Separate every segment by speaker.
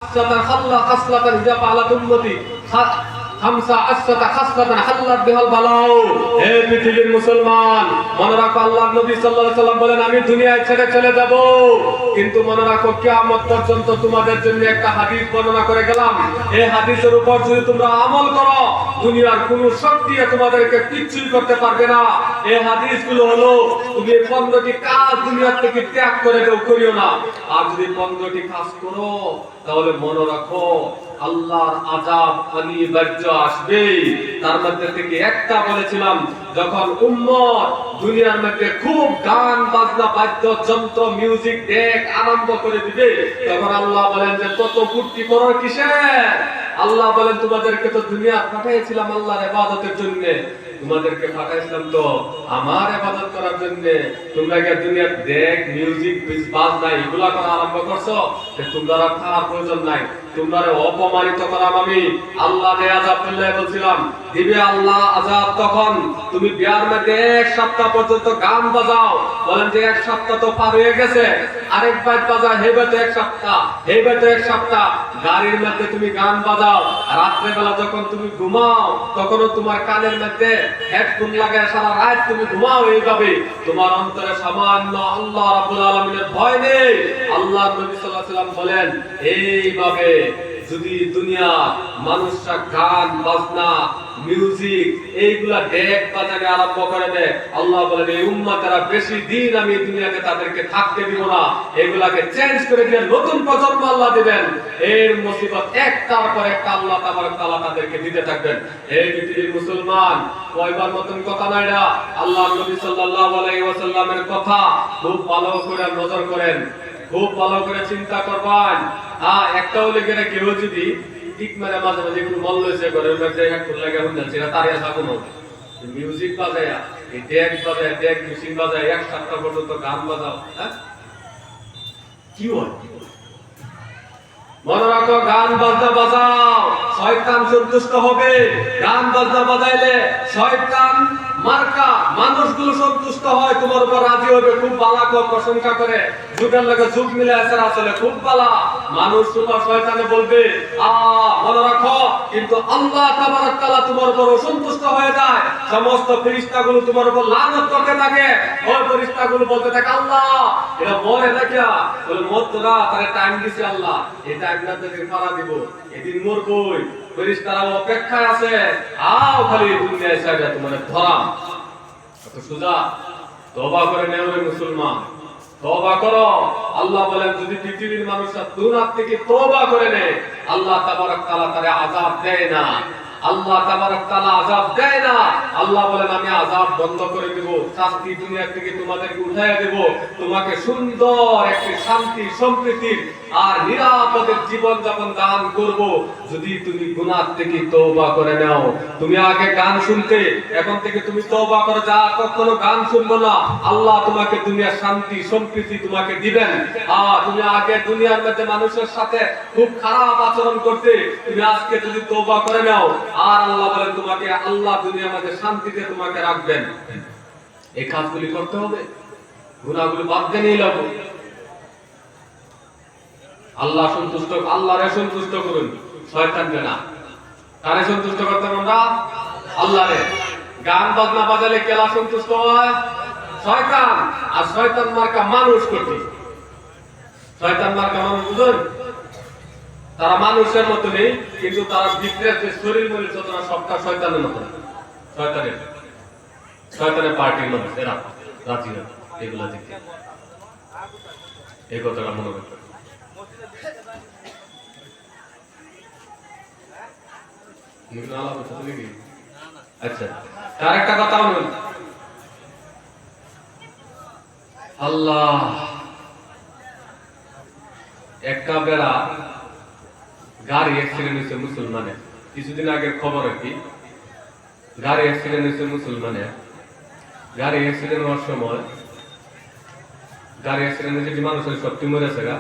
Speaker 1: খাসসাতান খাল্লা খাসলাতান ইযা ফাআলাত উম্মতি খামসা আসসাতা খাসলাতান হাল্লাত বিহাল বালাউ। হে পৃথিবীর মুসলমান, মনে রাখো আল্লাহর নবী সাল্লাল্লাহু আলাইহি ওয়াসাল্লাম বলেন আমি দুনিয়ায় ছেড়ে চলে যাব, কিন্তু মনে রাখো কিয়ামত পর্যন্ত তোমাদের জন্য একটা হাদিস বর্ণনা করে গেলাম। এই হাদিসের উপর যদি তোমরা আমল করো, দুনিয়ার কোনো শক্তি তোমাদেরকে কিচ্ছুই করতে পারবে না। এই হাদিসগুলো হলো, তুমি 15টি কাজ দুনিয়া থেকে ত্যাগ করে করিও না, আর যদি 15টি কাজ করো তাহলে মনে রাখো আল্লাহর আযাব অনিবার্য আসবে। তার মধ্যে থেকে একটা বলেছিলাম, যখন উম্মত দুনিয়ার মধ্যে খুব গান বাজনা বাদ্যযন্ত্র মিউজিক ডেক আরম্ভ করে দিবে, তখন আল্লাহ বলেন যে তত ফুর্তি করার কিসে? আল্লাহ বলেন তোমাদেরকে তো দুনিয়া পাঠিয়েছিলাম আল্লাহর ইবাদতের জন্য, তোমাদেরকে পাঠাইছিলাম তো আমার ইবাদত করার জন্য। তোমরা কি দুনিয়ার ডেক মিউজিক বাজনা এগুলা করা আরম্ভ করছো? তোমরা খাওয়ার প্রয়োজন নাই, তোমরা অপমানিত করাম আমি। আল্লাহ আযাব দিল্লাহ বলছিলাম দিবে আল্লাহ আযাব তখন তুমি বিয়ার মধ্যে 1 সপ্তাহ পর্যন্ত গান বাজাও। বলেন যে 1 সপ্তাহ তো পার হয়ে গেছে, আরেক বাইত বাজা হেবে তো 1 সপ্তাহ, হেবে তো 1 সপ্তাহ। গাড়ির মধ্যে তুমি গান বাজাও, রাত্রে বেলা যখন তুমি ঘুমাও তখনও তোমার কানের মধ্যে হেডফোন লাগায় সারা রাত তুমি ঘুমাও। এইভাবে তোমার অন্তরে সামান্য আল্লাহ রাব্বুল আলামিনের ভয় নেই। আল্লাহ নবী সাল্লাল্লাহু আলাইহি ওয়াসাল্লাম বলেন এইভাবে যদি দুনিয়া মানুষরা গান বাজনা মিউজিক এইগুলা ডেক বাজাতে আরম্ভ করে দেয়, আল্লাহ বলেন এই উম্মতেরা বেশি দিন আমি দুনিয়াতে তাদেরকে থাকতে দিব না, এগুলাকে চেঞ্জ করে দিয়ে নতুন প্রজন্ম আল্লাহ দিবেন। এর মুসিবত একটার পর একটা আল্লাহ তাবারক তাআলা তাদেরকে দিতে থাকবেন। এই পৃথিবীর মুসলমান, কয়বার মতন কথা না এটা, আল্লাহ নবী সাল্লাল্লাহু আলাইহি ওয়াসাল্লামের কথা খুব ভালো করে নজর করেন, খুব ভালো করে চিন্তা করবেন। একটা হলে গেলে কেউ যদি ঠিক মানে মাঝে মাঝে একটু মন লইছে ঘরের মধ্যে হেডফোন লাগা হুন যাচ্ছে, এটা তারিয়া থাকুন মিউজিক বাজায়া এই ডেক বাজায় ডেক মেশিন বাজায় 1 সপ্তাহ পর্যন্ত গান বাজাও, কি হয়? মনে রাখো গান বাজনা বাজাও, শয়তান সন্তুষ্ট হবে। গান বাজনা বাজাইলে শয়তান মার্কা মানুষগুলো সন্তুষ্ট হয়, তোমার উপর রাজি হবে, খুব ভালো করে প্রশংসা করে, যুগের লগে যুগ মিলে আছে, আসলে খুব ভালো মানুষ। তোমার শয়তানে বলবে মনে রাখো, কিন্তু আল্লাহ তাবারক তাআলা তোমার উপর অসন্তুষ্ট হয়ে যায়, সমস্ত ফেরেশতাগুলো তোমার উপর লানত করতে থাকে। ওই ফেরেশতাগুলো বলতে থাকে আল্লাহ এটা মরে না কিয়া, বলে মরতো না, তারে টাইম দিছে আল্লাহ, এই টাইমটা থেকে ফাড়া দিব, এদিন মরবই। ফেরেশতারা অপেক্ষায় আছে, আও খালি দুনিয়ায় ছাইড়া তোমার ধরাম। কত সোজা। তওবা করে নেও রে মুসলমান, তওবা করো। আল্লাহ বলেন যদি পৃথিবীর মানুষরা দুনিয়া থেকে তওবা করে নেয়, আল্লাহ তাবারক তাআলা তারে আযাব দেয় না, আল্লাহ তাবারক তাআলা আযাব দেয় না। আল্লাহ বলেন আমি আযাব বন্ধ করে দেব, শাস্তি দুনিয়া থেকে তোমাদেরকে উঠাইয়া দেব, তোমাকে সুন্দর একটি শান্তি সম্প্রীতির আর নিরাপদের জীবন যাপন দান করব যদি তুমি গুনাহ থেকে তওবা করে নাও। তুমি আগে গান শুনতে, এখন থেকে তুমি তওবা করে যা কখনো গান শুনবো না, আল্লাহ তোমাকে দুনিয়ার শান্তি সম্প্রীতি তোমাকে দিবেন। তুমি আগে দুনিয়ার মধ্যে মানুষের সাথে খুব খারাপ আচরণ করতে, তুমি আজকে যদি তওবা করে নাও, আর আল্লাহ বলেন তোমাকে আল্লাহ দুনিয়ার মধ্যে শান্তিতে তোমাকে রাখবেন। এই কাজগুলি করতে হবে, গুনাহগুলো বাদ দিয়ে নিয়ে যাবো। আল্লাহ সন্তুষ্ট, আল্লাহরে সন্তুষ্ট করুন, শয়তানকে না। কারে সন্তুষ্ট করতে আমরা? আল্লাহরে। গান বাজনা বাজালে কেলা সন্তুষ্ট হয়? শয়তান। আর শয়তান মার্কা মানুষ করতে, শয়তান মার্কা মানুষ বুঝুন, তারা মানুষের মতো নেই, কিন্তু তারা ভিতরের যে শরীর মনের চেতনা সবটা শয়তানের মতো, শয়তানের শয়তানের পার্টির মানুষ এরা রাজি না এগুলা দেখে। এই কথাটা মনে রাখবেন। আচ্ছা, আর একটা কথা বলুন, আল্লাহ একটা বেড়া গাড়ি অ্যাক্সিডেন্ট হয়েছে মুসলমানের, কিছুদিন আগের খবর আর কি, গাড়ি অ্যাক্সিডেন্ট হয়েছে মুসলমানের। গাড়ি অ্যাক্সিডেন্ট হওয়ার সময় গাড়ি অ্যাক্সিডেন্ট হয়েছে, মানুষের সত্যি মরেছে গা,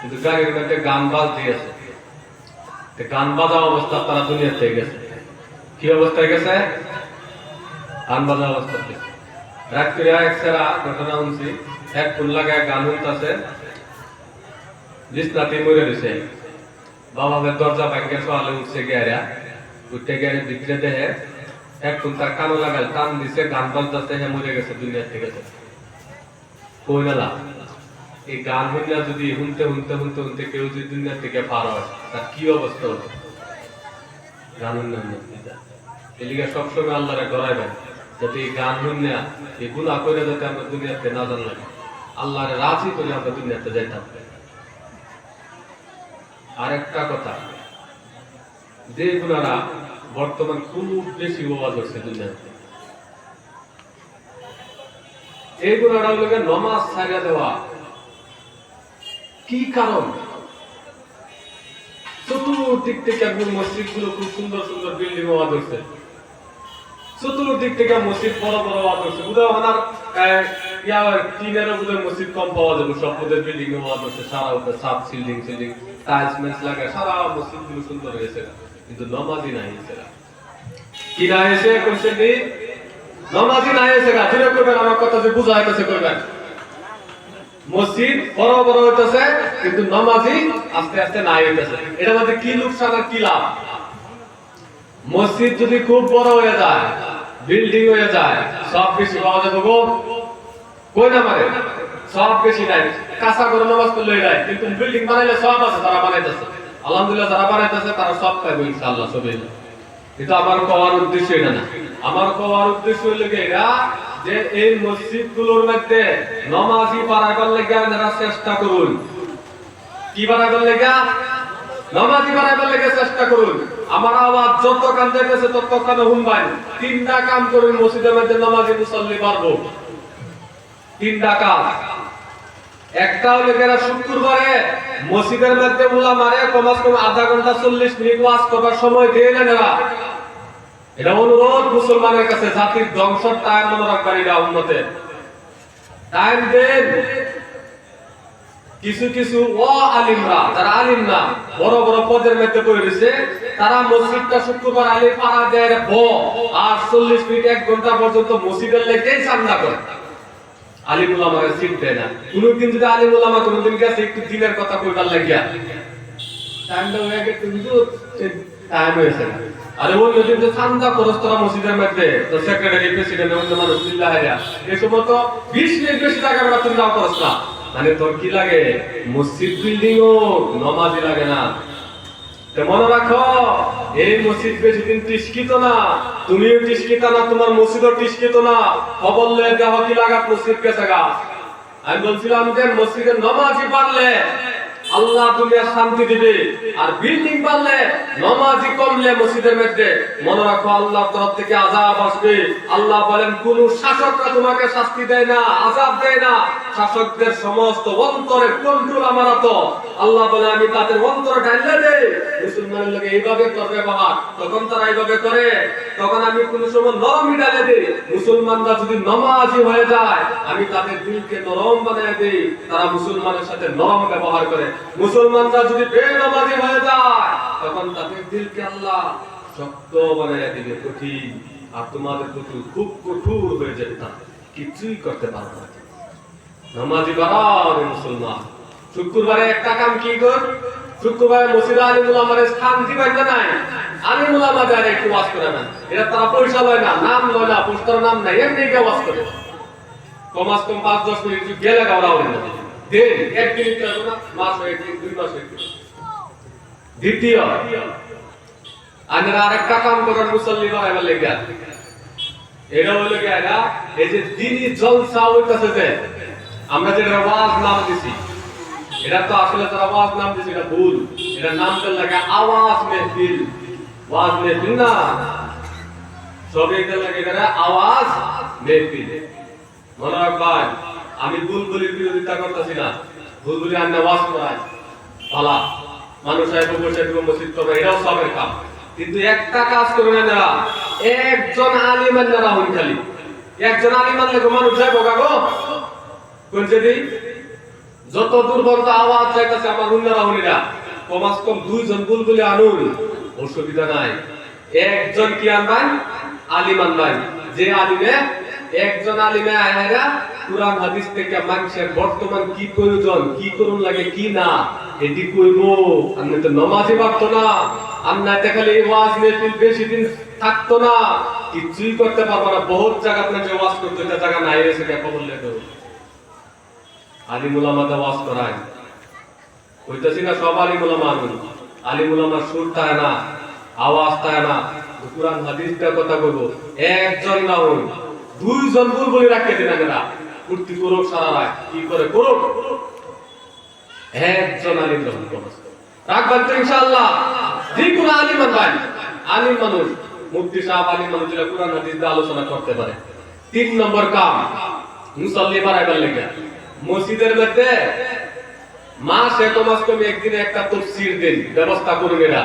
Speaker 1: কিন্তু গাড়ির মধ্যে গান বাজ দিয়েছে, গান বাজা অবস্থা তারা দুনিয়া থেকে গেছে। কি অবস্থায় গেছে? গান বাজা অবস্থাতে। রাত্রে একসারা ঘটনা শুনছি, হেডফোন লাগায় গান শুনতেছে, বিছনাতে মরে দিছে। বাবার দরজা ভাঙ্গে সকালে উঠছে গেরা, উঠতে গেলে ভিতরে দেহে এখন তার কানো লাগাল টান দিছে, গান বাজতেছে, হ্যাঁ মরে গেছে দুনিয়া থেকে। কই না এই গান হইলা যদি শুনতে শুনতে শুনতে শুনতে কেউ যদি দুনিয়া থেকে পার হয়, তার কি অবস্থা হবে? গান এলিগা সবসময় আল্লাহরে ডরাইবেন, যাতে এই গান শুনিয়া এই গুনাহ করে যাতে আমরা দুনিয়াতে না জানলাম, আল্লাহরে রাজি করে আমরা দুনিয়াতে যাইতাম। আরেকটা কথা, যে গুনারা বর্তমান খুব বেশি ওয়াজ হচ্ছে দুনিয়াতে, এই গুনারা হলো নমাজ ছাড়িয়ে দেওয়া। কি কারণ? চতুর্দিক থেকে একদম মসজিদ গুলো খুব সুন্দর সুন্দর বিল্ডিং হওয়া ধরছে, চতুর্দিক থেকে মসজিদ বড় বড় হওয়া ধরছে। উদাহরণ টিনের উপরে মসজিদ কম পাওয়া যাবে, সব ওদের বিল্ডিং হওয়া ধরছে, সারা উপরে সাপ সিল্ডিং সিল্ডিং টাইলস মেন্স লাগে, সারা মসজিদ গুলো সুন্দর হয়েছে, কিন্তু নমাজি নাই হয়েছে। কি না হয়েছে? কোনছে দি নমাজি নাই হয়েছে গা। জুড়ে করবেন আমার কথা, যে বুঝা হইতেছে করবেন। মসজিদ বড় বড় হইতেছে, কিন্তু নমাজি আস্তে আস্তে নাই হইতেছে। এটা মধ্যে কি লোকসান আর কি লাভ? মসজিদ যদি খুব বড় হয়ে যায়, বিল্ডিং হয়ে যায়, সব বেশি পাওয়া যাবে গো। কই না মানে সব বেশি নাই, কাঁচা করে নামাজ পড়লে নাই, কিন্তু বিল্ডিং বানাইলে সব আছে, তারা বানাইতেছে। আলহামদুলিল্লাহ, যারা বানাইতেছে তারা সব পাইবে ইনশাআল্লাহ, সবই। কিন্তু আমার কওয়ার উদ্দেশ্য এটা না। আমার কওয়ার উদ্দেশ্য হলো এরা, যে এই মসজিদ গুলোর মধ্যে নমাজি বাড়াবার লেগে আপনারা চেষ্টা করুন। কি বাড়াবার লেগে? নমাজি বাড়াবার লেগে চেষ্টা করুন। আমার আওয়াজ যত কান যাইতেছে তত কানে শুনবেন। তিনটা কাম করুন, মসজিদের মধ্যে নমাজি মুসল্লি বাড়বো। তিনটা কাজ। একটা হলো যারা শুক্রবারে মসজিদের মধ্যে উলামারে কমাস কম আধা ঘন্টা 40 মিনিট ওয়াজ করবার সময় দিয়ে নেন এরা। এটা অনুরোধ মুসলমানের কাছে, জাতির ধ্বংসের টাইম মনে রাখবার, এটা উন্নতের টাইম দেন। কিছু কিছু আলিমরা, যারা আলিম না, বড় বড় পদের মধ্যে পড়ে রয়েছে, তারা মসজিদটা শুক্রবার আলিম পাড়া দেয় আর 40 মিনিট 1 ঘন্টা পর্যন্ত মসজিদের লেগেই চান্দা করে। আলিম উলামারে সিট দেয় না। কোনদিন যদি আলিম উলামা কোনদিন গেছে একটু দিনের কথা কইবার লাগিয়া, টাইমটা হয়ে গেছে, হুজুর টাইম হয়েছে না। আরে ওই যদি যে চান্দা খরচ করা মসজিদের মধ্যে, তো সেক্রেটারি প্রেসিডেন্ট অন্য মানুষ বিল্লাহ হেরা এই সময় তো 20 মিনিট বেশি টাকা বেড়া তুমি দাও খরচ না। মানে তোর কি লাগে? মসজিদ বিল্ডিং ও নমাজি লাগে না। মনে রাখো, এই মসজিদ বেশি দিন টিস্কিত না, তুমিও টিস্কিত না, তোমার মসজিদও টিস্কিত না। খবর লয়ে দেওয়া কি লাগাত মসজিদ গেছে গা। আমি বলছিলাম যে মসজিদের নমাজি পারলে আল্লাহ দুনিয়া শান্তি দিবে, আর বিল্ডিং পারলে নমাজি কমলে মসজিদের মধ্যে, মনে রাখো আল্লাহর তরফ থেকে আযাব আসবে। আল্লাহ বলেন, কোন শাসকরা তোমাকে শাস্তি দেয় না, আযাব দেয় না, শাসকদের সমস্ত অন্তরের কন্ট্রোল আমার তো। আল্লাহ বলে, আমি তাদের অন্তর ঢাইলে দেই। মুসলমানের লোকে এইভাবে তোর ব্যবহার, তখন তারা এইভাবে করে, তখন আমি কোন সময় নরম ঢাইলে দেই। মুসলমানরা যদি নমাজি হয়ে যায়, আমি তাদের দিলকে নরম বানিয়ে দেই, তারা মুসলমানের সাথে নরম ব্যবহার করে। মুসলমানরা যদি বেনামাজি হয়ে যায়, তখন তাদের দিলকে আল্লাহ শক্ত বানিয়ে দিবে, কঠিন, আর তোমাদের প্রতি খুব কঠোর হয়ে যাবে, তা কিছুই করতে পারবে না। নামাজি বাড়াও মুসলমান। শুক্রবারে একটা কাম কি কর, শুক্রবারে মসজিদে আলিমুল আমাদের স্থান দিবেন না, নাই আলিমুল আমাদের একটু ওয়াজ করে না। এটা তারা পয়সা লয় না, নাম লয় না, পোস্টার নাম নাই, এমনি গিয়ে ওয়াজ করে। কমাস কম 5-10 মিনিট গেলে গাওয়া হবে না, দিন একদিন লাগবে না, মাস হয়ে 2 মাস হয়ে। দ্বিতীয়, আপনারা আরেকটা কাম করেন মুসল্লি বানাইবার লেগে, এটা হলো কি, এটা এই যে দিনই জলসা হইতাছে, যে আমরা যেটা ওয়াজ নাম দিছি, এটা তো আসলে যারা ওয়াজ নাম দিছি এটা ভুল। এটা নামটা লাগে আওয়াজ মেহফিল, ওয়াজ মেহফিল না, সবে এটা লাগে এটা আওয়াজ মেহফিল। মনে রাখবেন, আমি বুলবুলির বিরোধিতা করতেছি না, বুলবুলি আন্না ওয়াজ করায় ভালা, মানুষ আইব বসে মসজিদ করবে, এটাও সবের কাম। কিন্তু একটা কাজ করবে না, যারা একজন আলিমের যারা হন, খালি একজন আলিমান লেগো মানুষ যাইব গাগো কোন যদি যত দূর পর্যন্ত আওয়াজ যাইতেছে আমার হুন্নারা হুনিরা, কমাস কম 2 জন বুলবুলি আনুন, অসুবিধা নাই। একজন কি আনবেন? আলিম আনবেন, যে আলিমে একজন আলিমে আয়ারা কুরআন হাদিস থেকে মানুষের বর্তমান কি প্রয়োজন, কি করুন লাগে, কি না, এটি কইব আপনি তো নামাজই পারতো না, আপনার খালি ওয়াজ মেহফিল বেশি দিন থাকতো না, কিছুই করতে পারবো না। বহুত জায়গা আপনাকে ওয়াজ করতে, এটা জায়গা নাই রয়েছে দেখা বললে তো আলিম উলামাতে ওয়াজ করায় কইতাছি না, সব আলিম উলামা আনুন। আলিম উলামার সুর থাকে না, আওয়াজ থাকে না, কুরআন হাদিসের কথা বলবো, একজন না হন দুইজন বুলবুলি রাখতে দিন না, ফুর্তি করুক সারা রাত, কি করে করুক, একজন আলিম রাখবেন তো ইনশাআল্লাহ। যে কোনো আলিম আনবেন, আলিম মানুষ, মুফতি সাহেব আলিম মানুষ যেটা কুরআন হাদিস দিয়ে আলোচনা করতে পারে। 3 নম্বর কাম মুসাল্লি বাড়াইবার লেগে মসজিদের মধ্যে মাসে কমাস কমে একদিনে একটা তাফসীর দিন ব্যবস্থা করুন। এরা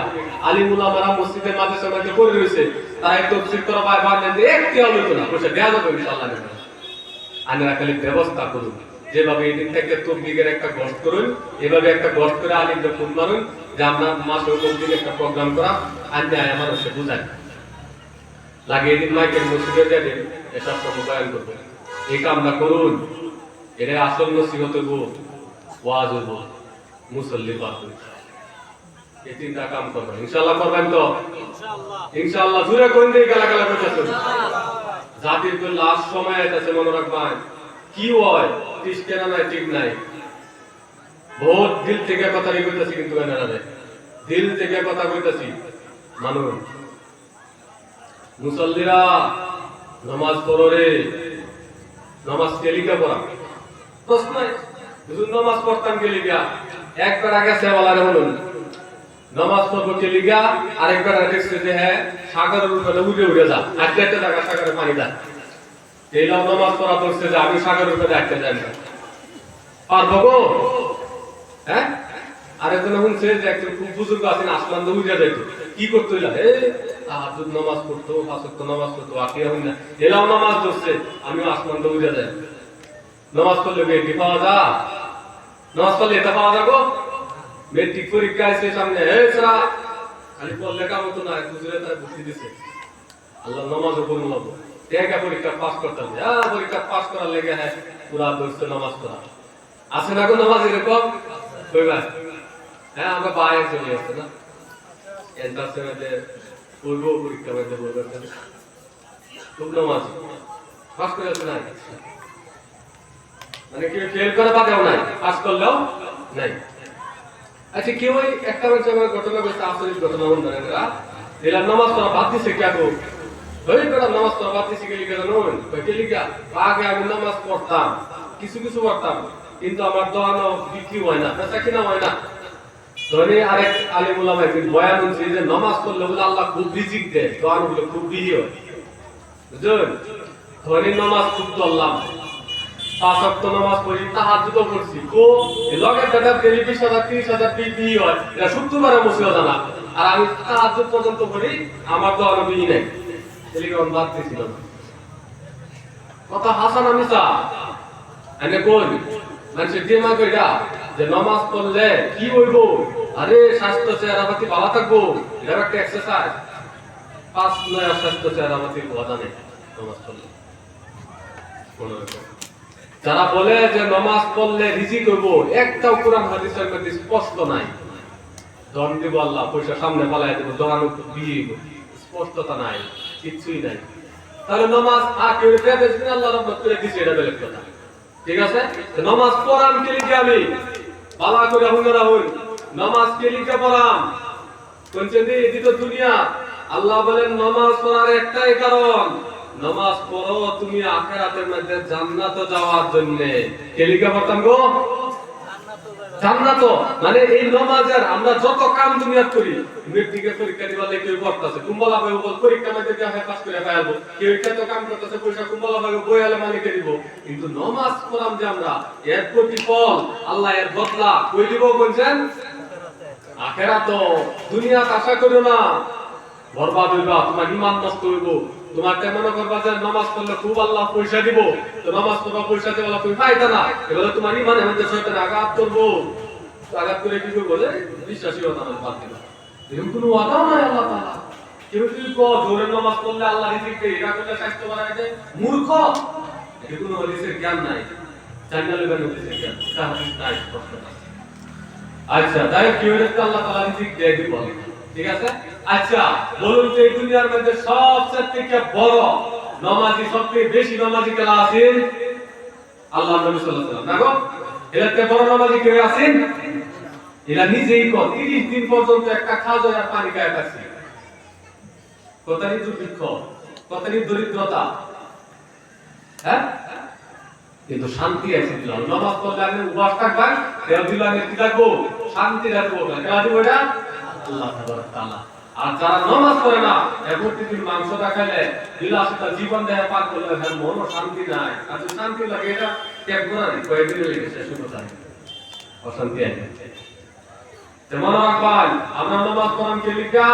Speaker 1: আলিম উলামারা মসজিদের মাঝে সমাজে করে রয়েছে, তাই তাফসীর করা ভাই বাঁধেন যে একটি আলোচনা পয়সা দেওয়া যাবে ইনশাআল্লাহ। আনারা খালি ব্যবস্থা করুন, যেভাবে এদিন থেকে তবলিগের একটা গোষ্ঠ করুন, এভাবে একটা গোষ্ঠ করে আলিমদের ফোন মারুন যে আমরা মাসে তবলিগ একটা প্রোগ্রাম করা আনতে আয় আমার সে বুঝাই লাগে, এদিন মাইকের মসজিদে যাবেন এসব সব বয়ান করবেন, এই কামনা করুন। এটা আসল নসিহত হইব, ওয়াজ হইব, মুসল্লি পাক হইব, এই 3টা কাম করবেন ইনশাআল্লাহ। করবেন তো ইনশাআল্লাহ? জুড়ে কোন দিকে গালাগালা করতেছেন? জাতির তো লাস্ট সময় আছে, মনে রাখবেন কি হয় ঠিক কেনা নাই, ঠিক নাই। বহুত দিল থেকে কথা কইতাছি, কিন্তু এনারা দিল থেকে কথা কইতাছি মানুষ। মুসল্লিরা নামাজ পড়ো রে, নামাজ কেলিকা পড়া প্রশ্ন হুজুর নামাজ পড়তাম কেলিকা, একবার আগে সেওয়ালারে বলুন নামাজ পড়বো কেলিকা, আরেকবার দেখছে যে হ্যাঁ সাগরের উপরে উড়ে উড়ে যা, আজকে একটা জায়গা সাগরে পানি যা, এইলাম নামাজ পড়া পড়ছে যে আমি সাগরের উপরে দেখতে যাই না, পারবো গো? হ্যাঁ, আরেকজন শুনছে যে একজন খুব বুজুর্গ আছেন আসমান দিয়ে উড়ে যাইতো, কি করতো এলা? তাহাজ্জুদ নামাজ পড়তো, 5 ওয়াক্ত নামাজ পড়তো, আকিয়া হই না, এলাও নামাজ পড়ছে, আমিও আসমান দিয়ে উড়ে যাই। নামাজ পড়লে মেয়েটি পাওয়া যা? নামাজ পড়লে এটা পাওয়া যাবো? মেট্রিক পরীক্ষা আছে সামনে, খালি পড়লে কাম হতো না, হুজুরে তারা বুদ্ধি দিছে আল্লাহ নামাজও পড়বো লাগবো, দেখা পরীক্ষা পাস করতে হবে। পরীক্ষা পাস করার লেগে হ্যাঁ পুরা দোস্ত নামাজ পড়া আছে না গো? নামাজ এরকম কইবা? হ্যাঁ, আমরা বাইরে চলে আসছে না, এন্ট্রান্সের মধ্যে পড়বো, পরীক্ষা মধ্যে পড়বো, খুব নামাজ পাস করে আছে নাই, মানে কেউ ফেল করে বাদেও নাই, পাস করলেও নাই। আচ্ছা, কেউ একটা বলছে আমার ঘটনা বলছে, আসরিক ঘটনা বন্ধুরা, এরা নামাজ পড়া বাদ দিছে কে গো? নামাজ পড়া বাদ দিছে কে লিখে জানুন? কে লিখা? আগে আমি নামাজ পড়তাম, কিছু কিছু পড়তাম, কিন্তু আমার দোয়ানো বিক্রি হয় না, বেচা কিনা হয় না। ধরে আরেক আলিম উলামা একদিন বয়ান শুনছি যে নামাজ পড়লে বলে আল্লাহ খুব রিজিক দেয়, দোয়ানো গুলো খুব বিহি হয়, বুঝলেন? ধরে নামাজ খুব ধরলাম, 5 ওয়াক্ত নামাজ পড়ি, তাহাজ্জুদও পড়ছি, লগের দাদা 20,000 30,000 বিহি হয়, এটা শুক্রবারে মসজিদে জানা, আর আমি তাহাজ্জুদ পর্যন্ত পড়ি, আমার দোয়ানো বিহি নাই, এলিগন বাদ দিছিল না। কথা হাসান আমিসা এনে কই মানুষের দিমাগ এটা যে নামাজ পড়লে কি হইব, আরে স্বাস্থ্য চেহারাপাতি ভালো থাকবো, এটা একটা এক্সারসাইজ। 5 স্বাস্থ্য চেহারাপাতি বাধা নেই নামাজ পড়লে। যারা বলে যে নামাজ পড়লে রিজিক হইব, একটাও কোরআন হাদিসের মধ্যে স্পষ্ট নাই। ধন দিব আল্লাহ, পয়সা সামনে পালাই দেব, দোকানো বিয়ে স্পষ্টতা নাই, কিছুই নাই। তাহলে নামাজ কেউ আল্লাহ রহমত করে দিছে, এটা বেলেগ কথা, ঠিক আছে? নামাজ পড়াম কে লিখে? আমি বালা করে হুনরা হই, নামাজ কে লিখে পড়াম? কোনছেন এটি তো দুনিয়া। আল্লাহ বলেন নামাজ পড়ার একটাই কারণ, নামাজ পড়ো তুমি আখিরাতের মধ্যে জান্নাতে যাওয়ার জন্য। কে লিখে পড়তাম গো? জান্নাত। মানে এই নামাজের আমরা যত কাম দুনিয়াত করি, মেট্রিকে পরীক্ষা দিবা লেগে কেউ পড়তাছে, কুম্বলা ভাই বল পরীক্ষা মধ্যে দেখা পাস করে পাইবো, কেউ কত কাম করতেছে, পয়সা কুম্বলা ভাই বই আলে মালিকে দিব, কিন্তু নামাজ পড়াম যে আমরা, এর প্রতিফল আল্লাহ এর বদলা কই দিব বলছেন? আখিরাত। দুনিয়াত আশা করো না বরবাদ হইবা, তোমার ঈমান নষ্ট হইব। তোমার মনে করবা যে নামাজ পড়লে খুব আল্লাহ পয়সা দিব, তো নামাজ পড়বা পয়সা দেওয়া তুমি পাইতা না, এবারে তোমার ঈমানের মধ্যে শয়তান আঘাত করবো, আঘাত করে কি করবো? বিশ্বাসী হতা না, বাদ দিবা। এরকম কোনো ওয়াদাও নাই আল্লাহ তাআলা। কেউ যদি জোরে নামাজ পড়লে আল্লাহ রিজিক দেয়, এটা করলে স্বাস্থ্য বাড়ায় দেয়, মূর্খ। এটা কোনো হাদিসের জ্ঞান নাই, জানালে কেন হাদিসের জ্ঞান? এটা হাদিস নাই, প্রশ্ন আছে। আচ্ছা তাই কি হচ্ছে আল্লাহ তাআলা রিজিক দিয়ে দিব ঠিক আছে আচ্ছা বলুন তো এই দুনিয়ার মধ্যে সবচেয়ে থেকে বড় নামাজি সবচেয়ে বেশি নামাজি কে আছেন আল্লাহ নবী সাল্লাল্লাহু আলাইহি ওয়াসাল্লাম না গো এলাতে বড় নামাজি কে আছেন এরা নিজেই কো 30 দিন পর্যন্ত একটা খাওয়া আর পানি খায় থাকছে কতই দুর্ভিক্ষ কতই দরিদ্রতা হ্যাঁ কিন্তু শান্তি আছে দিলাম নামাজ পড়লে আমি উপবাস থাকবেন দেও দিলাম কি থাকবো শান্তি রাখবো না কেন দিব এটা আল্লাহ তাবারক তাআলা আর যারা নামাজ পড়ে না প্রতিদিন মাংসটা খেলে বিলাসিতা জীবন দেয় পার করলে তার মন শান্তি নাই আর শান্তি লাগে এটা ত্যাগ করা নেই কয়েকদিন লেগে শেষ হতে যায় অশান্তি আছে মনে রাখবেন আমরা নামাজ পড়ান কে লিখা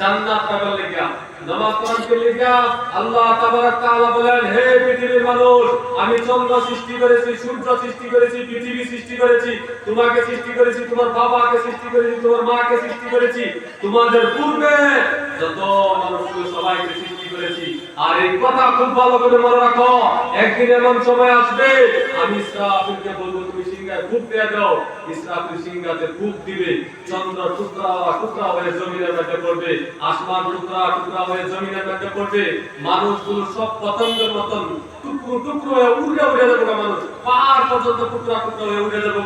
Speaker 1: জান্নাত পাবার লিখা নামাজ পড়ান কে লিখা আল্লাহ তাবারক তাআলা বলেন হে পৃথিবীর মানুষ আমি চন্দ্র সৃষ্টি করেছি সূর্য সৃষ্টি করেছি পৃথিবী সৃষ্টি করেছি তোমাকে সৃষ্টি করেছি তোমার বাবাকে সৃষ্টি করেছি তোমার মাকে সৃষ্টি করেছি তোমাদের পূর্বে যত মানুষকে সবাইকে সৃষ্টি করেছি আর এই কথা খুব ভালো করে মনে রাখো একদিন এমন সময় আসবে আমি ইসরাফিলকে বলবো তুমি সিংহায় ফুঁক দিয়ে দাও ইসরাফিল সিংহাতে ফুঁক দিবে চন্দ্র টুকরা টুকরা হয়ে জমিনের মধ্যে পড়বে আসমান টুকরা টুকরা হয়ে জমিনের মধ্যে পড়বে মানুষগুলো সব পতঙ্গের মতন টুকরো টুকরো হয়ে উড়ে উড়ে যাবে মানুষ পাহাড় পর্যন্ত টুকরা টুকরা হয়ে উড়ে যাবে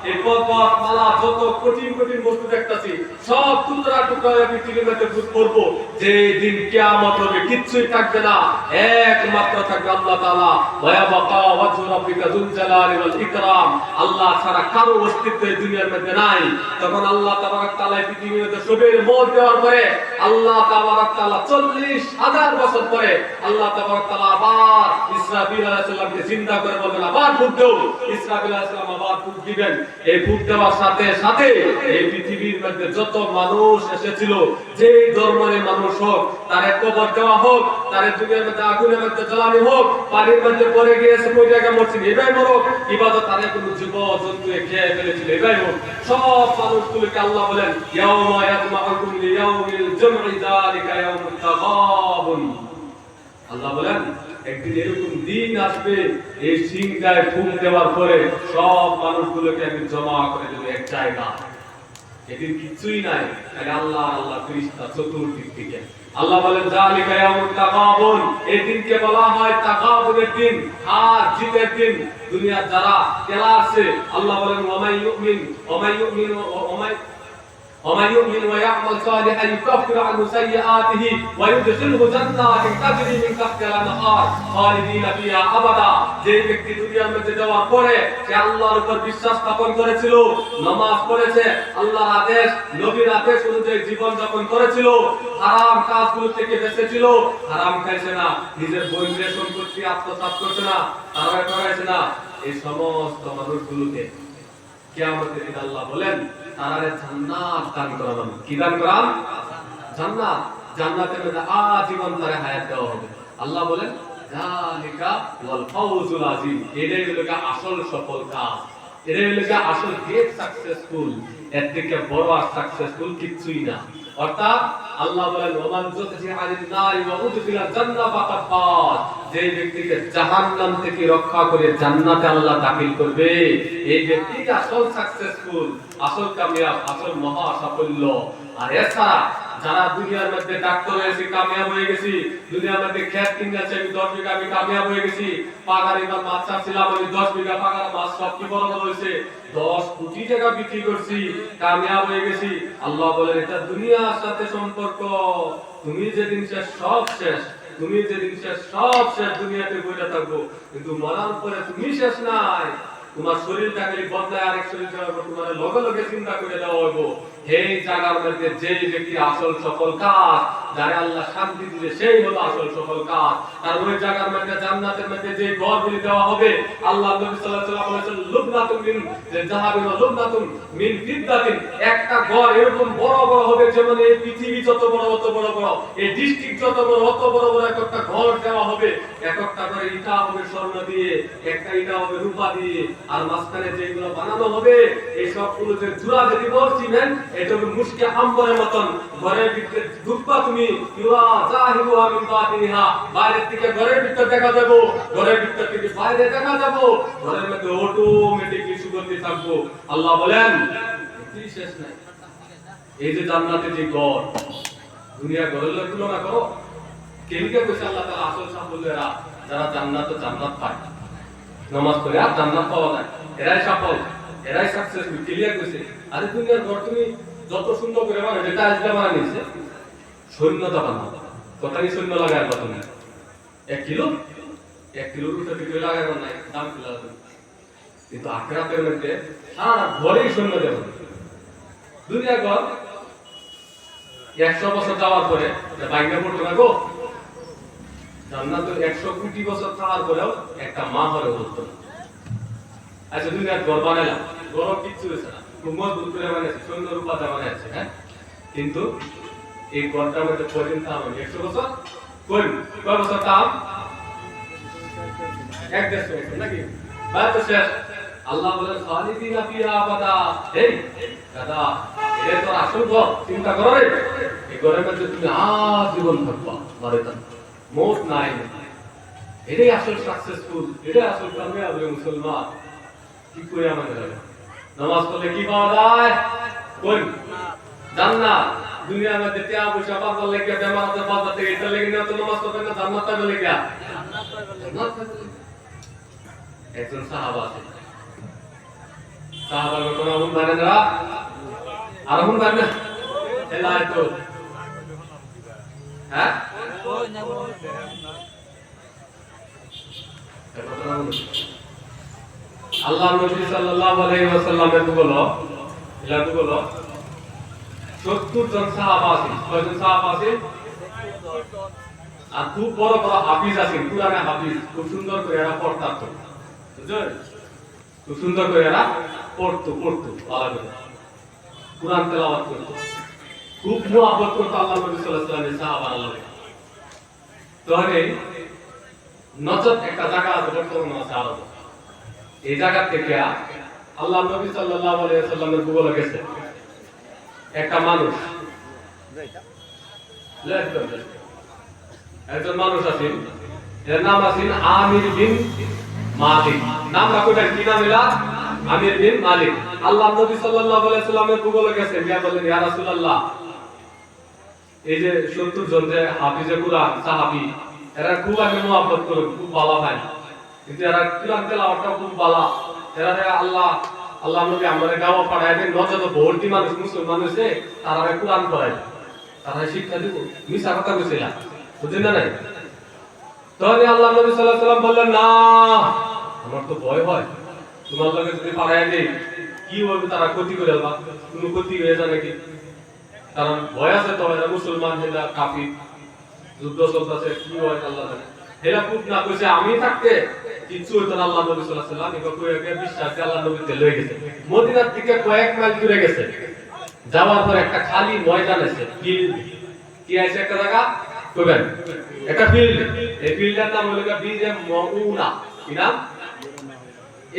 Speaker 1: এই পর্বত মালা যত কঠিন কঠিন বস্তু দেখতাছি সব টুকরা টুকরা হয়ে পৃথিবীর মধ্যে পড়বো যে দিন কিয়ামত হবে কিচ্ছুই থাকবে না একমাত্র থাকবে আল্লাহ তাআলা ওয়া বাকা ওয়াজহু রাব্বিকা যুল জালালি ওয়াল ইকরাম আল্লাহ ছাড়া কারো অস্তিত্ব এই দুনিয়ার মধ্যে নাই তখন আল্লাহ তাবারক তাআলা পৃথিবীর মধ্যে সবের মত দেওয়ার পরে আল্লাহ তাবারক তাআলা 40,000 বছর পরে আল্লাহ তাবারক তাআলা আবার ইসরাফিল আলাইহিস সালামকে জিন্দা করে বলবেন আবার ফুঁক দাও ইসরাফিল আলাইহিস সালাম আবার ফুঁক দিবেন এই ফুঁক দেওয়ার সাথে সাথে এই পৃথিবীর মধ্যে যত মানুষ এসেছিল যে ধর্মের মানুষ হোক তার কবর দেওয়া হোক তার দুনিয়ার মধ্যে আগুনের মধ্যে জ্বালানি হোক পানির মধ্যে পড়ে গিয়েছে ওই জায়গায় মরছিল এবাই মরক ইবাদত তারে কোনো জীব জন্তু খেয়ে ফেলেছিল এবাই হোক সব মানুষগুলোকে আল্লাহ বলেন ইয়াউমা ইয়াজমাউকুম লিয়াউমিল জামঈ যালিকা ইয়াউমুত তাগাবুন আল্লাহ বলেন একদিন এরকম দিন আসবে এই সিংহায় ফুঁক দেওয়ার পরে সব মানুষগুলোকে আমি জমা করে দেব এক জায়গায় এদিন কিছুই নাই খালি আল্লাহ আল্লাহ ফেরেশতা চতুর্দিক থেকে আল্লাহ বলেন যালিকা ইয়াউমুত তাগাবুন এই দিনকে বলা হয় তাগাবুনের দিন হার জিতের দিন দুনিয়ার যারা খেলা আছে আল্লাহ বলেন ওয়ামাই ইউমিন ومن يؤمن ويعمل صالحا يكفر عنه سيئاته ويدخله جنات تجري من تحتها الانهار خالدين فيها ابدا যে ব্যক্তি দুনিয়ার মধ্যে যাওয়ার পরে সে আল্লাহর উপর বিশ্বাস স্থাপন করেছিল নামাজ পড়েছে আল্লাহর আদেশ নবীর আদেশ অনুযায়ী জীবন যাপন করেছিল হারাম কাজগুলো থেকে বেঁচেছিল হারাম খাইছে না নিজের বৈধ সম্পত্তি আত্মসাৎ করছে না তারা করাইছে না এই সমস্ত মানুষগুলোকে কিয়ামতের দিন আল্লাহ বলেন তারারে জান্নাত দান করাবেন কি দান করান জান্নাত জান্নাতের মধ্যে আজীবন তারে হায়াত দেওয়া হবে আল্লাহ বলেন যালিকা ওয়াল ফাউজুল আযীম এটাই হলো আসল সফলতা এটাই হলো আসল গ্রেট সাকসেসফুল এর থেকে বড় আর সাকসেসফুল কিছুই না অর্থাৎ আল্লাহ বলেন ওমান যুকজিহা আনিন নারি ওয়া উদখিলা জান্নাহ ফাকাদ ফাজ যে ব্যক্তিকে জাহান্নাম থেকে রক্ষা করে জান্নাতে আল্লাহ দাখিল করবে এই ব্যক্তি আসল সাকসেসফুল আসল কামিয়াব আসল মহা সাফল্য আর এছাড়া যারা দুনিয়ার মধ্যে ডাক্তার হয়েছে কামিয়াব হয়ে গেছি দুনিয়ার মধ্যে ক্ষেত কিনেছে আমি 10 বিঘা আমি কামিয়াব হয়ে গেছি পাগারি বা মাছ চাষিলাম আমি 10 বিঘা পাগার মাছ সব কি বড় বড় হয়েছে 10 কোটি টাকা বিক্রি করছি কামিয়াব হয়ে গেছি আল্লাহ বলেন এটা দুনিয়ার সাথে সম্পর্ক তুমি যেদিন শেষ সব শেষ তুমি যেদিন শেষ সব শেষ দুনিয়াতে বইটা থাকবো কিন্তু মরার পরে তুমি শেষ নাই তোমার শরীরটা খালি বদলায় আরেক শরীর যাওয়ার পর তোমার লগে লগে চিন্তা করে দেওয়া হইব এই জায়গার মধ্যে যে ব্যক্তি আসল সফল কাজ যারে আল্লাহ শান্তি দিবে সেই হলো আসল সফল কাজ আর ওই জায়গার মধ্যে জান্নাতের মধ্যে যে ঘরগুলি দেওয়া হবে আল্লাহ নবী সাল্লাল্লাহু আলাইহি ওয়াসাল্লাম বলেছেন লুবনাতুন মিন যাহাবিন ওয়া লুবনাতুন মিন ফিদ্দাতিন একটা ঘর এরকম বড় বড় হবে যেমন এই পৃথিবী যত বড় অত বড় বড় এই ডিস্ট্রিক্ট যত বড় অত বড় বড় একটা ঘর দেওয়া হবে একটা করে ইটা হবে স্বর্ণ দিয়ে একটা ইটা হবে রূপা দিয়ে আর মাঝখানে যেগুলো বানানো হবে এই সবগুলো যে জোড়া যদি বলছিলেন এটা হবে মুশকে আম্বরের মতন ঘরের ভিতরে ঢুকবা তুমি ইয়া জাহিলু মিন বাতিনিহা বাইরে থেকে ঘরের ভিতর দেখা যাবে ঘরের ভিতর থেকে বাইরে দেখা যাবে ঘরের মধ্যে অটোমেটিকলি সুগন্ধি থাকবো আল্লাহ বলেন কিছুই শেষ নাই। এই যে জান্নাতে যে ঘর, দুনিয়া ঘরের তুলনা করো। কেলিকে কইছে আল্লাহ তাআলা আসল সাফল্যেরা যারা জান্নাত পায়, নামাজ পড়ে আর জান্নাত পাওয়া যায়, এরাই সফল, এরাই সাকসেসফুল। ক্লিয়ার কইছে আরে দুনিয়ার ঘর তুমি যত সুন্দর করে বানাবে, যেটা আজকে বানাইছে সৈন্যতা বানাও, কতখানি সৈন্য লাগায় কথা না, 1 কিলোর উপরে থেকে লাগানো নাই, দাম কি লাগাবে? কিন্তু আখিরাতের মধ্যে সারা ঘরেই সৈন্য দেবে। দুনিয়ার ঘর 100 বছর যাওয়ার পরে বাইরে পড়তো না গো, জান্নাত 100 কোটি বছর থাকার পরেও একটা মা হলে হতো না। আচ্ছা দুনিয়ার ঘর বানাইলাম, ঘর কিচ্ছু হয়েছে না, খুব মজবুত করে বানিয়েছে, সৈন্য রূপাতে বানিয়েছে, হ্যাঁ, কিন্তু এই ঘরটার মধ্যে কদিন দাম হবে? 100 বছর। কয় বছর দাম? 1-1.5 বছর নাকি? বাত শেষ। আল্লাহ বলেন খালিদিনা ফিহা আবাদা। এই দাদা, এটা তো আসল ঘর, চিন্তা করো রে, এই ঘরের মধ্যে তুমি আজীবন থাকবা, বাড়িতে মোট নাই। এটাই আসল সাকসেসফুল, এটাই আসল কামিয়াব মুসলমান। কি করে আমাদের নামাজ পড়লে কি পাওয়া যায়? কোন জান্নাত। দুনিয়ার মধ্যে টিয়া পয়সা পাওয়ার লাগে, বেমার আছে বাজার থেকে, এটা লেগে না তো নামাজ পড়বেন না, জান্নাত পাবে লেগে। একজন সাহাবা আছে, সাহাবার ঘটনা হুন জানেন না? আর হুন জানেন না? এলাই তো হ্যাঁ আল্লাহ নবী সাল্লাল্লাহু আলাইহি ওয়াসাল্লামের বলো 70 জন সাহাবা আছেন। কয়জন সাহাবা আছেন? আর খুব বড় বড় হাফিজ আছেন, কুরআনে হাফিজ, খুব সুন্দর করে এরা পড়তো, বুঝছেন? খুব সুন্দর করে এরা পড়তো ভালো করে কুরআন তেলাওয়াত করতো, খুব মুহাব্বত করতো আল্লাহ নবী সাল্লাল্লাহু আলাইহি ওয়াসাল্লামের সাহাবারা। তাহলে নজর একটা জায়গা আছে, বর্তমানে আছে আরব। এই জায়গা থেকে আল্লাহ নবী সাল্লাল্লাহু আলাইহি ওয়াসাল্লামের বুবলে গেছে একটা মানুষ, একজন মানুষ আছেন, এর নাম আছেন আমির বিন মালিক। নাম রাখবেন, কি নাম এলা? আমির বিন মালিক। আল্লাহ নবী সাল্লাল্লাহু আলাইহি ওয়াসাল্লামের বুবলে গেছে, গিয়া বলেন ইয়া রাসূলুল্লাহ, এই যে 70 জন যে হাফিজে কুরআন সাহাবী, এরা খুব আগে মুহাব্বত করে, খুব ভালো হয়, কিন্তু এরা কুরআন তেলাওয়াতটা খুব ভালো। এরা আল্লাহ নবী আমাদের গাওয়া পাড়ায় দেন, নজর ভর্তি মানুষ মুসলমান হয়েছে, তারা কুরআন পড়ায়, তারা শিক্ষা দিব, মিশা কথা কইছিল, বুঝলেন না? নাই তাহলে আল্লাহ নবী সাল্লাল্লাহু আলাইহি ওয়াসাল্লাম বললেন, না, আমার তো ভয় হয়, তোমার লগে যদি পাড়ায় দেই কি হবে, তারা ক্ষতি করে দেবা, কোনো ক্ষতি হয়ে যায় নাকি? কারণ ভয় আছে তো, এরা মুসলমান, এরা কাফির, যুদ্ধ চলতেছে, কি হয় আল্লাহ জানে। এরা খুব না কইছে আমি থাকতে কিচ্ছু হইতো না। আল্লাহ নবী সাল্লাল্লাহু আলাইহি ওয়াসাল্লাম এবার কইয়া বিশ্বাসে আল্লাহ নবীতে লয়ে গেছে, মদিনার থেকে কয়েক মাইল দূরে গেছে। যাওয়ার পর একটা খালি ময়দান আছে, ফিল্ড, কি আছে একটা জায়গা কইবেন, একটা ফিল্ড। এই ফিল্ডের নাম হলো বীরে মাউনা। কি নাম?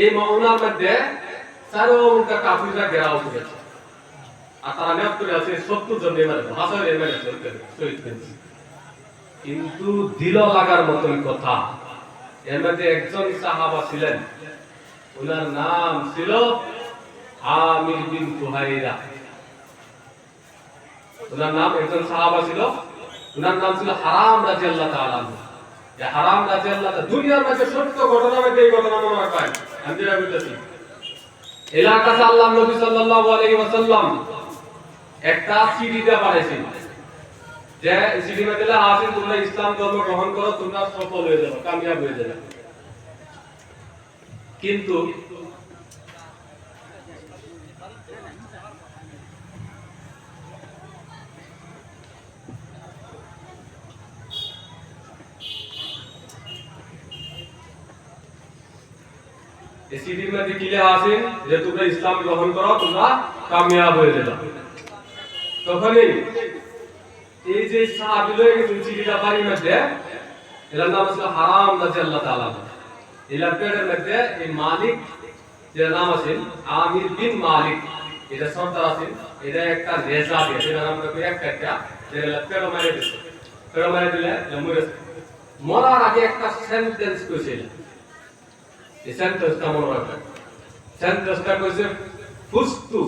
Speaker 1: এই মাউনার মধ্যে চারোটা কাফিররা ঘেরাও করেছে, আর তারা নিয়ত করে আছে 70 জন এমএলএ, হাজার এমএলএ শহীদ হয়েছে। কিন্তু দিল লাগার মতন কথা, এর মধ্যে একজন সাহাবা ছিলেন, ওনার নাম ছিল আমির বিন ফুহাইরা। ওনার নাম, একজন সাহাবা ছিল, ওনার নাম ছিল হারাম রাদিয়াল্লাহু তাআলা আনহু। এই হারাম রাদিয়াল্লাহু তাআলা দুনিয়ার মধ্যে সত্য ঘটনা মধ্যে এই ঘটনা মনে রাখবেন। আমি যেটা বলতেছি, এলাকাতে আল্লাহ নবী সাল্লাল্লাহু আলাইহি ওয়াসাল্লাম একটা চিঠি দেয়া পাঠাইছেন, যে চিঠি মধ্যে আছে তোমরা ইসলাম ধর্ম গ্রহণ করো, তোমরা সফল হয়ে যাবে, কামিয়াব হয়ে যাবে। কিন্তু এই চিঠির মধ্যে কি লেখা আছে, যে তোমরা ইসলাম গ্রহণ করো, তোমরা কামিয়াব হয়ে যাবে। তখনই এই যে সাহাবী লয়ে গেছেন চিঠিটা বাড়ির মধ্যে, এর নাম ছিল হারাম রাদিয়াল্লাহু তাআলা। এই লাপের মধ্যে এই মালিক যে নাম আছে আমির বিন মালিক, এটা সর্দার আছে, এটা একটা রেজা দিয়ে, এটা আমরা কই একটা যে লাপের মারে দিছে, পেড় মারে দিলে মরে। মরার আগে একটা সেন্টেন্স কইছিল, এই সেন্টেন্সটা মনে রাখবেন। সেন্টেন্সটা কইছে ফুস্তু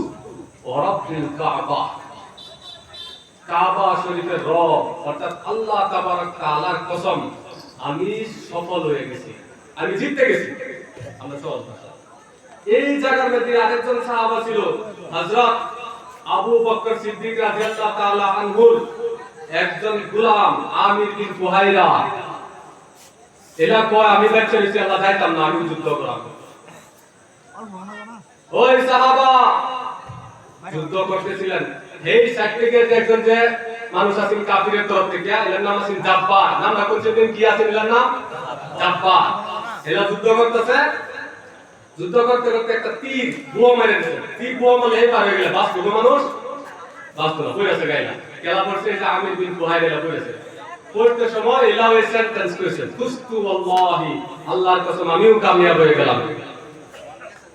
Speaker 1: ওয়া রাব্বিল কাবা, কাবা শরীফের রব অর্থাৎ আল্লাহ তাবারক তাআলার কসম, আমি সফল হয়ে গেছি, আমি জিততে গেছি। আমরা সফল। এই জায়গার মধ্যে আরেকজন সাহাবা ছিল হযরত আবু বকর সিদ্দিক রাদিয়াল্লাহু তাআলা আনহুর একজন গোলাম আমির বিন ফুহাইরা। এলা কয় আমি বাচ্চা হইছি, আল্লাহ যাইতাম না, আমি যুদ্ধ করাম। ওই সাহাবা যুদ্ধ করতেছিলেন, এই সাইড থেকে একজন যে মানুষ আছেন কাফিরের তরফ থেকে, এর নাম আছেন জাব্বার, নামটা কোনদিন কি আছে এর নাম জাব্বার। এরা যুদ্ধ করতেছে, যুদ্ধ করতে করতে একটা তীর বুয়া মেরে দিয়েছে, তীর বুয়া মারলে এই পার হয়ে গেল, বাস্তব মানুষ বাস্তব না, পড়েছে গাইলা কেলা পড়ছে, এটা আমির বিন ফুহাইরা পড়েছে। পড়তে সময় এলা ওই সেন্টেন্স করেছে, কুস্তু ওয়াল্লাহি, আল্লাহর কসম আমিও কামিয়াব হয়ে গেলাম।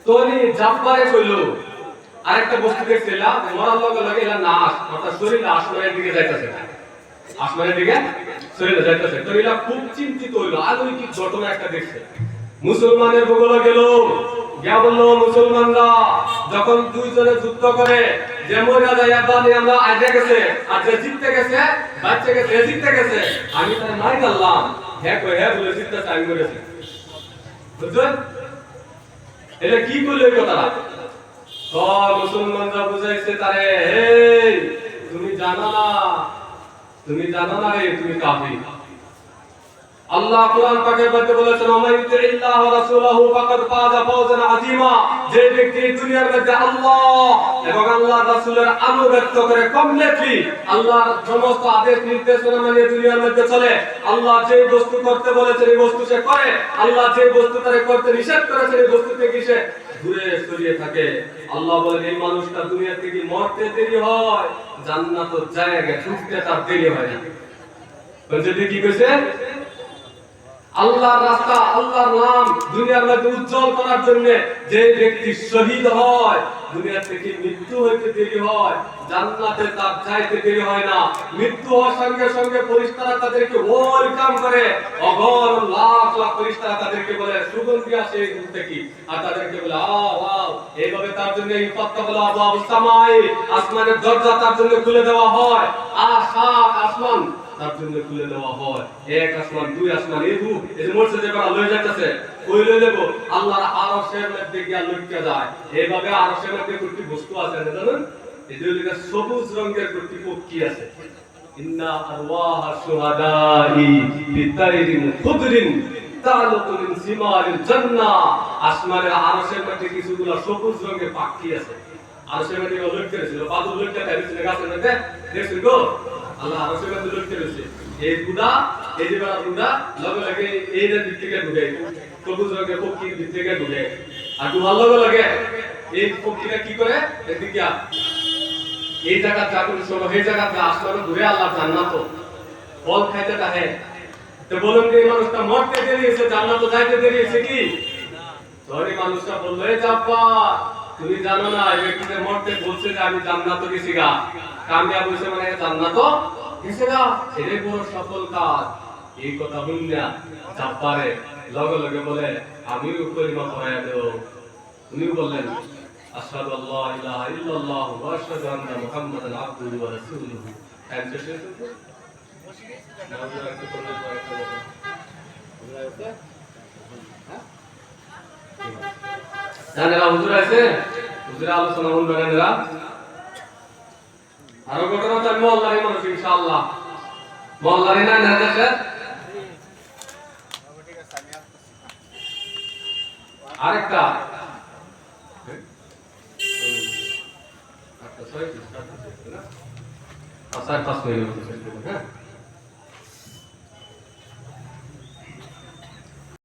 Speaker 1: তোনি জাব্বারে কইল আরেকটা বস্তু দেখছিলা, মরার লগে লগে এলা নাশ, অর্থাৎ শরীর আসমানের দিকে যাইতেছে, আসমানের দিকে শরীর যাইতেছে। তো এলা খুব চিন্তিত হইল, অলৌকিক ঘটনা একটা দেখছে। মুসলমানের বগলে গেল, গিয়া বলল মুসলমানরা যখন দুইজনে যুদ্ধ করে, যে মরা যায় বানি আমরা আইতে গেছে, আর যে জিততে গেছে বাচ্চা গেছে, জিততে গেছে, আমি তার মাই গেলাম, হ্যাঁ কই হ্যাঁ বলে জিততে টাইম করেছে। বুঝছেন এটা কি বলে কথাটা? তো মুসলমানরা বুঝাইছে তারে, হে তুমি জানো না, তুমি জানো না রে, তুমি কাফির। আল্লাহ কোরআন পাকের মধ্যে বলেছেন, আমাইতুল্লাহ ওয়া রাসূলুহু ফাকাদ ফাযা ফাওজান আযীমা, যে ব্যক্তি দুনিয়ার মধ্যে আল্লাহ এবং আল্লাহর রাসূলের আনুগত্য করে, কমপ্লিটলি আল্লাহর সমস্ত আদেশ নির্দেশনা মেনে দুনিয়ার মধ্যে চলে, আল্লাহ যে বস্তু করতে বলেছেন এই বস্তু সে করে, আল্লাহ যে বস্তু তারে করতে নিষেধ করেছেন এই বস্তু থেকে সে দূরে সরিয়ে থাকে। আল্লাহ বলেন এই মানুষটা দুনিয়া থেকে মরতে দেরি হয়, জান্নাতের জায়গায় ঢুকতে তার দেরি হয় না। যদি কি কইছে, আল্লাহর রাস্তা, আল্লাহর নাম দুনিয়ার মধ্যে উজ্জ্বল করার জন্য যে ব্যক্তি শহীদ হয়, দুনিয়া থেকে মৃত্যু হইতে দেরি হয়, জান্নাতে তার যাইতে দেরি হয় না। মৃত্যু হওয়ার সঙ্গে সঙ্গে ফেরেশতারা তাদেরকে ওয়েলকাম করে, অগণ লাখ লাখ ফেরেশতারা তাদেরকে বলে সুগন্ধি আসে থেকে, আর তাদেরকে বলে আও এইভাবে তার জন্য ইফাত্তা হলো আবু সামাই, আসমানের দরজা তার জন্য খুলে দেওয়া হয়, আর সাত আসমান তার জন্য খুলে দেওয়া হয়, এক আসমান দুই আসমান, এই যে মরছে যে করা লয়ে যাইতেছে, ওই লয়ে দেব আল্লাহর আরশের মধ্যে গিয়া লটকে যায়। এইভাবে আরশের মধ্যে কয়টি বস্তু আছে জানেন? এই যে সবুজ রঙের কয়টি পক্ষী আছে, ইন্না আরওয়াহা শুহাদাই বিতাইরিন খুদরিন তালুকু মিন সিমারিল জান্নাহ। আসমানের আরশের মধ্যে কিছুগুলো সবুজ রঙের পাখি আছে, আরশের মধ্যে লটকে ছিল, বাদুর লটকে থাকছিল গাছের মধ্যে, দেখছেন গো আল্লাহ আরশের মধ্যে লটকে রয়েছে। এই গুদা, এই যে গুদা লগে লগে এইটার দিক থেকে ঢুকে, সবুজ রঙের পক্ষীর দিক থেকে ঢুকে, আর ডুবার লগে লগে এই পক্ষীরা কি করে, এদিকে এই জায়গা যখন সময় এই জায়গা আসমানে ঘুরে আল্লাহ জান্নাত ফল খাইতে থাকে। তো বলুন যে এই মানুষটা মরতে দেরি হয়েছে, জান্নাত যাইতে দেরি হয়েছে কি? ধরে মানুষটা বললো, এ জাব্বা তুমি জানো না এই ব্যক্তিতে মরতে বলছে যে আমি জান্নাত গেছি গা, কামিয়াব হইছে মানে জান্নাত গেছে গা, এটাই বড় সফল কাজ। এই কথা শুনিয়া জাব্বারে লগে লগে বলে আমিও কলিমা পড়াইয়া দেব। উনিও বললেন আশহাদু আল্লা ইলাহা ইল্লাল্লাহ ওয়া আশহাদু আন্না মুহাম্মাদান আবদুহু ওয়া রাসূলুহু। জানেরা হুজুর আছে, হুজুর আলোচনা শুনবেন এরা, আরো ঘটনা তো আমি মহল্লারই মানুষ ইনশাআল্লাহ, মহল্লারই না না দেশে আরেকটা আচ্ছা 6 5 মিনিট হ্যাঁ।